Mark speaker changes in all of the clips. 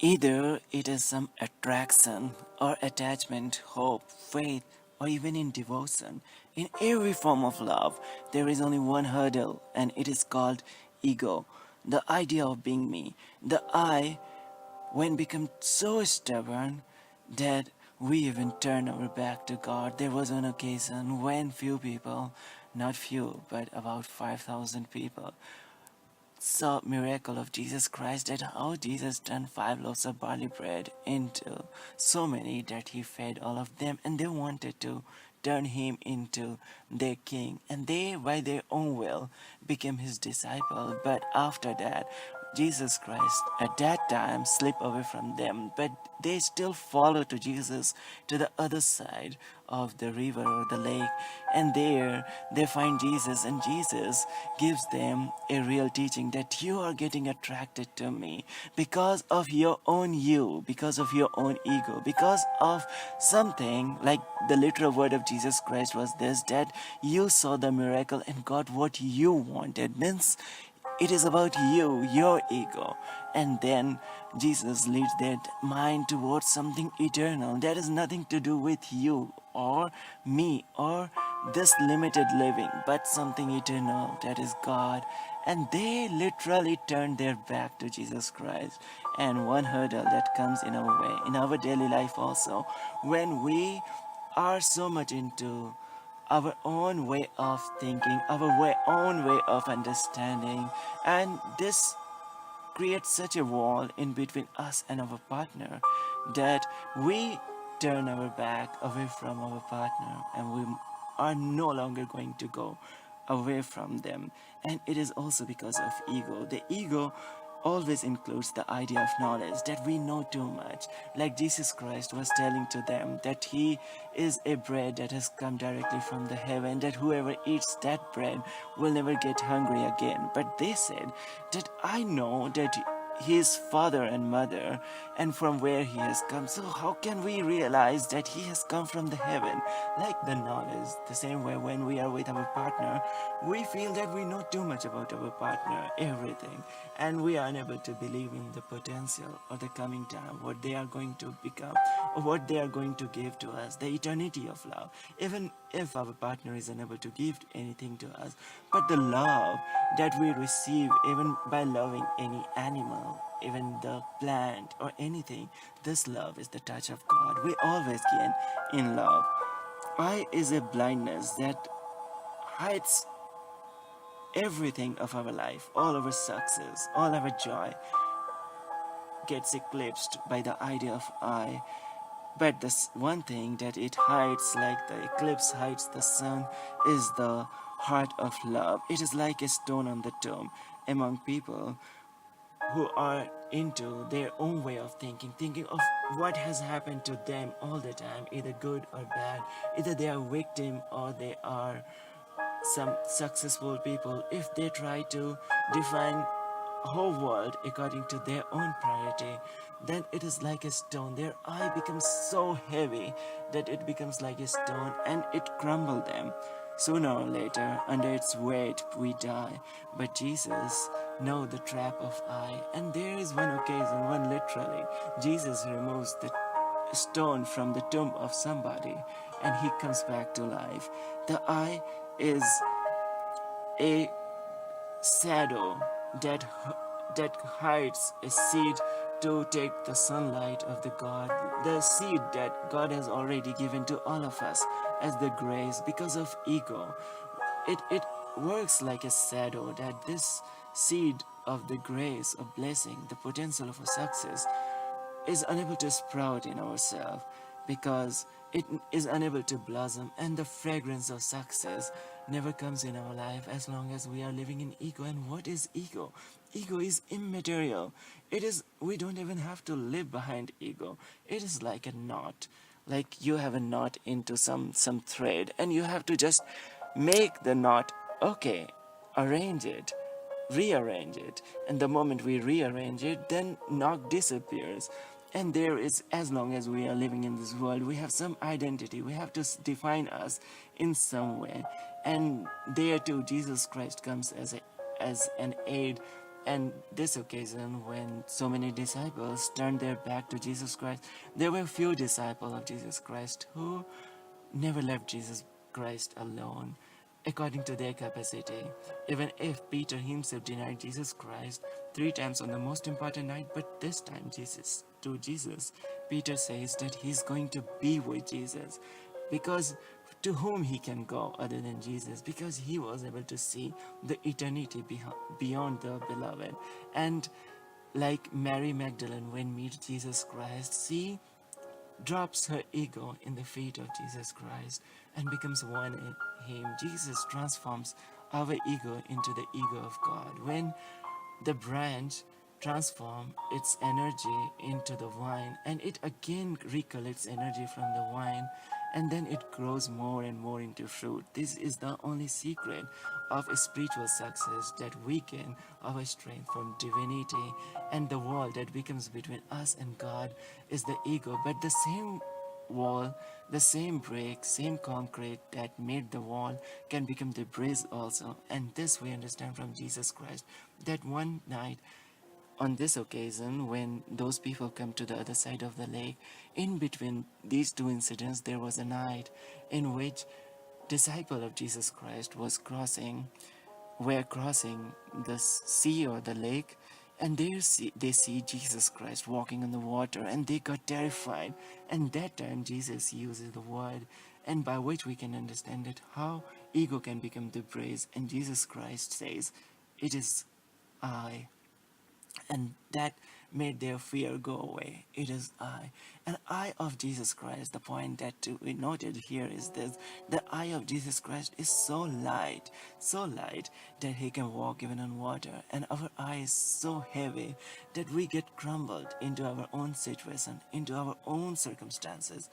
Speaker 1: Either it is some attraction or attachment, hope, faith, or even in devotion. In every form of love, there is only one hurdle, and it is called ego. The idea of being me. The I, when become so stubborn that we even turn our back to God. There was an occasion when few people, not few, but about 5,000 people, saw miracle of Jesus Christ, that how Jesus turned 5 loaves of barley bread into so many that he fed all of them, and they wanted to turn him into their king, and they by their own will became his disciple. But after that, Jesus Christ at that time slipped away from them, but they still follow to Jesus to the other side of the river or the lake, and there they find Jesus, and Jesus gives them a real teaching that you are getting attracted to me because of your own you, because of your own ego, because of something like the literal word of Jesus Christ was this, that you saw the miracle and got what you wanted. Means it is about you, your ego. And then Jesus leads that mind towards something eternal that has nothing to do with you or me or this limited living, but something eternal that is God. And they literally turn their back to Jesus Christ. And one hurdle that comes in our way, in our daily life also, when we are so much into our own way of thinking, own way of understanding, and this creates such a wall in between us and our partner that we turn our back away from our partner and we are no longer going to go away from them. And it is also because of ego. The ego always includes the idea of knowledge, that we know too much. Like Jesus Christ was telling to them that he is a bread that has come directly from the heaven, that whoever eats that bread will never get hungry again. But they said that I know that his father and mother and from where he has come. So how can we realize that he has come from the heaven? Like the knowledge, the same way when we are with our partner, we feel that we know too much about our partner, everything, and we are unable to believe in the potential or the coming time, what they are going to become or what they are going to give to us, the eternity of love. Even if our partner is unable to give anything to us, but the love that we receive even by loving any animal, even the plant or anything, this love is the touch of God. We always gain in love. Eye is a blindness that hides everything of our life, all our success, all our joy gets eclipsed by the idea of I. But this one thing that it hides, like the eclipse hides the sun, is the heart of love. It is like a stone on the tomb among people who are into their own way of thinking of what has happened to them all the time, either good or bad, either they are victim or they are some successful people. If they try to define whole world according to their own priority, then it is like a stone. Their eye becomes so heavy that it becomes like a stone and it crumbles them. Sooner or later, under its weight, we die. But Jesus knows the trap of eye, and there is one occasion when literally Jesus removes the stone from the tomb of somebody and he comes back to life. The eye is a shadow that hides a seed to take the sunlight of the God, the seed that God has already given to all of us as the grace. Because of ego, it works like a shadow, that this seed of the grace of blessing, the potential of a success, is unable to sprout in ourselves because it is unable to blossom, and the fragrance of success never comes in our life as long as we are living in ego. And what is ego? Ego is immaterial. It is, we don't even have to live behind ego. It is like a knot, like you have a knot into some thread and you have to just make the knot. Okay, arrange it, rearrange it, and the moment we rearrange it, then knock disappears. And there is, as long as we are living in this world, we have some identity, we have to define us in some way. And there too Jesus Christ comes as an aid And this occasion, when so many disciples turned their back to Jesus Christ, there were few disciples of Jesus Christ who never left Jesus Christ alone according to their capacity. Even if Peter himself denied Jesus Christ 3 times on the most important night, but this time Jesus, Peter says that he's going to be with Jesus, because to whom he can go other than Jesus, because he was able to see the eternity beyond the beloved. And like Mary Magdalene, when meet Jesus Christ, she drops her ego in the feet of Jesus Christ and becomes one in Him. Jesus transforms our ego into the ego of God. When the branch transforms its energy into the vine, and it again recollects energy from the vine, and then it grows more and more into fruit. This is the only secret of spiritual success, that we gain our strength from divinity, and the wall that becomes between us and God is the ego. But the same wall, the same brick, same concrete that made the wall can become the bridge also. And this we understand from Jesus Christ, that one night on this occasion, when those people come to the other side of the lake, in between these two incidents, there was a night in which disciple of Jesus Christ were crossing the sea or the lake, and they see Jesus Christ walking on the water, and they got terrified. And that time Jesus uses the word, and by which we can understand that how ego can become the praise, and Jesus Christ says, "It is I," and that made their fear go away. It is I. And eye of Jesus Christ, the point that we noted here is this: the eye of Jesus Christ is so light that he can walk even on water, and our eye is so heavy that we get crumbled into our own situation, into our own circumstances.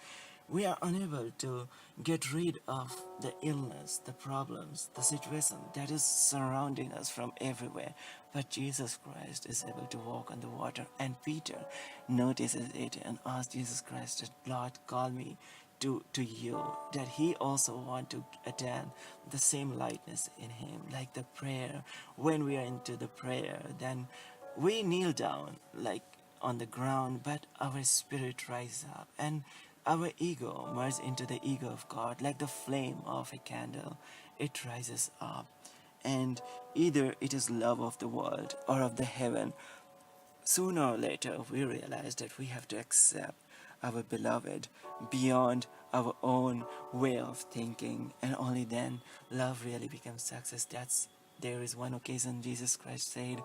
Speaker 1: We are unable to get rid of the illness, the problems, the situation that is surrounding us from everywhere. But Jesus Christ is able to walk on the water, and Peter notices it and asks Jesus Christ, that Lord, call me to you, that he also want to attain the same lightness in him. Like the prayer, when we are into the prayer, then we kneel down like on the ground, but our spirit rises up, and our ego merges into the ego of God, like the flame of a candle. It rises up, and either it is love of the world or of the heaven. Sooner or later, we realize that we have to accept our beloved beyond our own way of thinking, and only then love really becomes success. There is one occasion Jesus Christ said,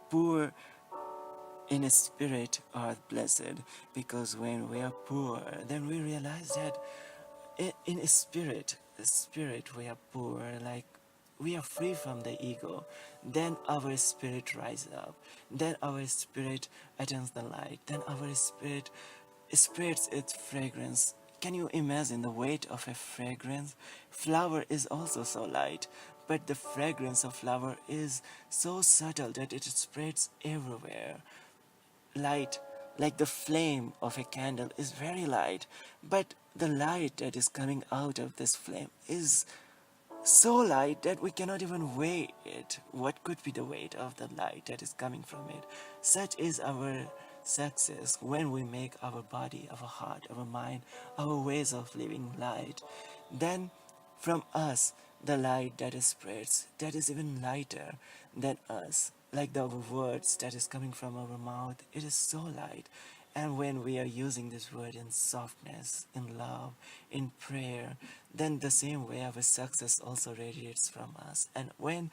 Speaker 1: "Poor in spirit are blessed," because when we are poor, then we realize that in spirit we are poor, like we are free from the ego. Then our spirit rises up, then our spirit attains the light, then our spirit spreads its fragrance. Can you imagine the weight of a fragrance? Flower is also so light, but the fragrance of flower is so subtle that it spreads everywhere. Light, like the flame of a candle, is very light, but the light that is coming out of this flame is so light that we cannot even weigh it. What could be the weight of the light that is coming from it? Such is our success when we make our body, our heart, our mind, our ways of living light. Then from us, the light that is spreads, that is even lighter than us, like the words that is coming from our mouth, it is so light. And when we are using this word in softness, in love, in prayer, then the same way our success also radiates from us. And when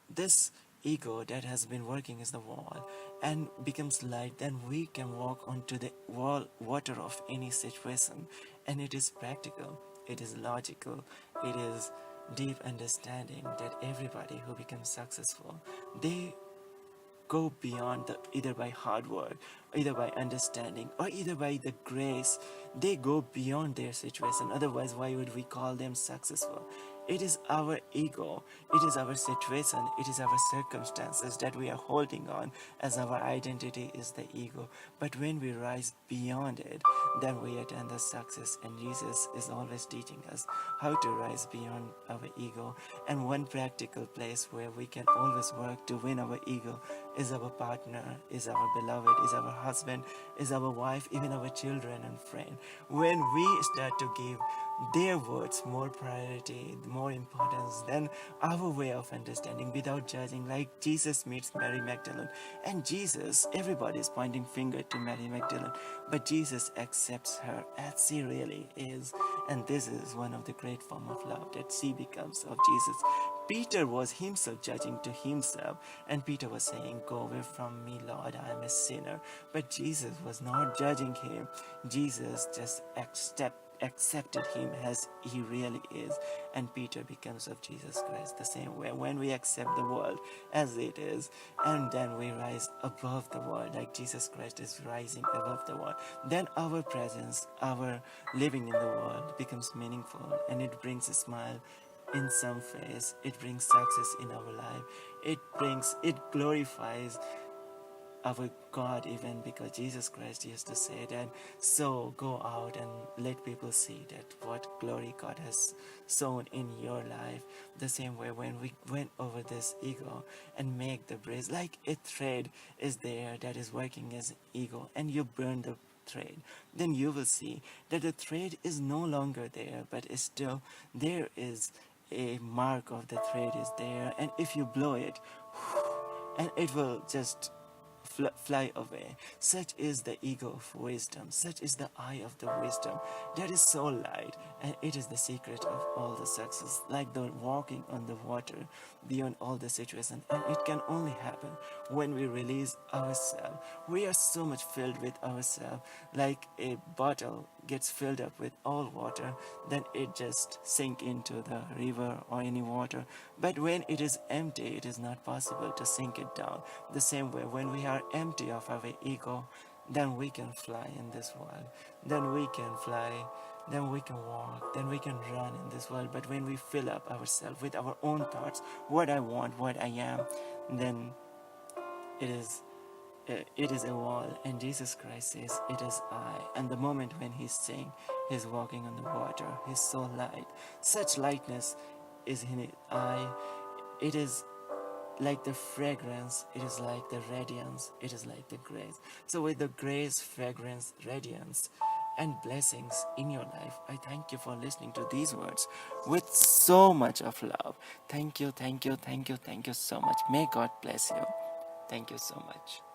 Speaker 1: this ego that has been working as the wall and becomes light, then we can walk onto the water of any situation. And it is practical, it is logical, it is deep understanding that everybody who becomes successful, they go beyond either by hard work, either by understanding, or either by the grace. They go beyond their situation. Otherwise, why would we call them successful? It is our ego, it is our situation, it is our circumstances that we are holding on as our identity is the ego. But when we rise beyond it, then we attain the success. And Jesus is always teaching us how to rise beyond our ego. And one practical place where we can always work to win our ego is our partner, is our beloved, is our husband, is our wife, even our children and friend. When we start to give their words more priority, more importance than our way of understanding without judging, like Jesus meets Mary Magdalene. And Jesus, everybody is pointing finger to Mary Magdalene, but Jesus accepts her as she really is. And this is one of the great form of love, that she becomes of Jesus. Peter was himself judging to himself, and Peter was saying, "Go away from me, Lord, I am a sinner." But Jesus was not judging him. Jesus just accepted him as he really is. And Peter becomes of Jesus Christ. The same way, when we accept the world as it is, and then we rise above the world, like Jesus Christ is rising above the world, then our presence, our living in the world becomes meaningful, and it brings a smile in some face. It brings success in our life. It glorifies our God, even because Jesus Christ used to say that, so go out and let people see that what glory God has sown in your life. The same way, when we went over this ego and make the bridge, like a thread is there that is working as ego, and you burn the thread, then you will see that the thread is no longer there, but is still there is a mark of the thread is there, and if you blow it, and it will just fly away. Such is the ego of wisdom. Such is the eye of the wisdom. That is so light, and it is the secret of all the success. Like the walking on the water beyond all the situation, and it can only happen when we release ourselves. We are so much filled with ourselves, like a bottle gets filled up with all water, then it just sink into the river or any water. But when it is empty, it is not possible to sink it down. The same way, when we are empty of our ego, then we can fly in this world. Then we can fly, then we can walk, then we can run in this world. But when we fill up ourselves with our own thoughts, what I want, what I am, then it is it is a wall, and Jesus Christ says, "It is I." And the moment when he's saying he's walking on the water, he's so light. Such lightness is in his eye. It is like the fragrance, it is like the radiance, it is like the grace. So with the grace, fragrance, radiance, and blessings in your life, I thank you for listening to these words with so much of love. Thank you, thank you, thank you, thank you so much. May God bless you. Thank you so much.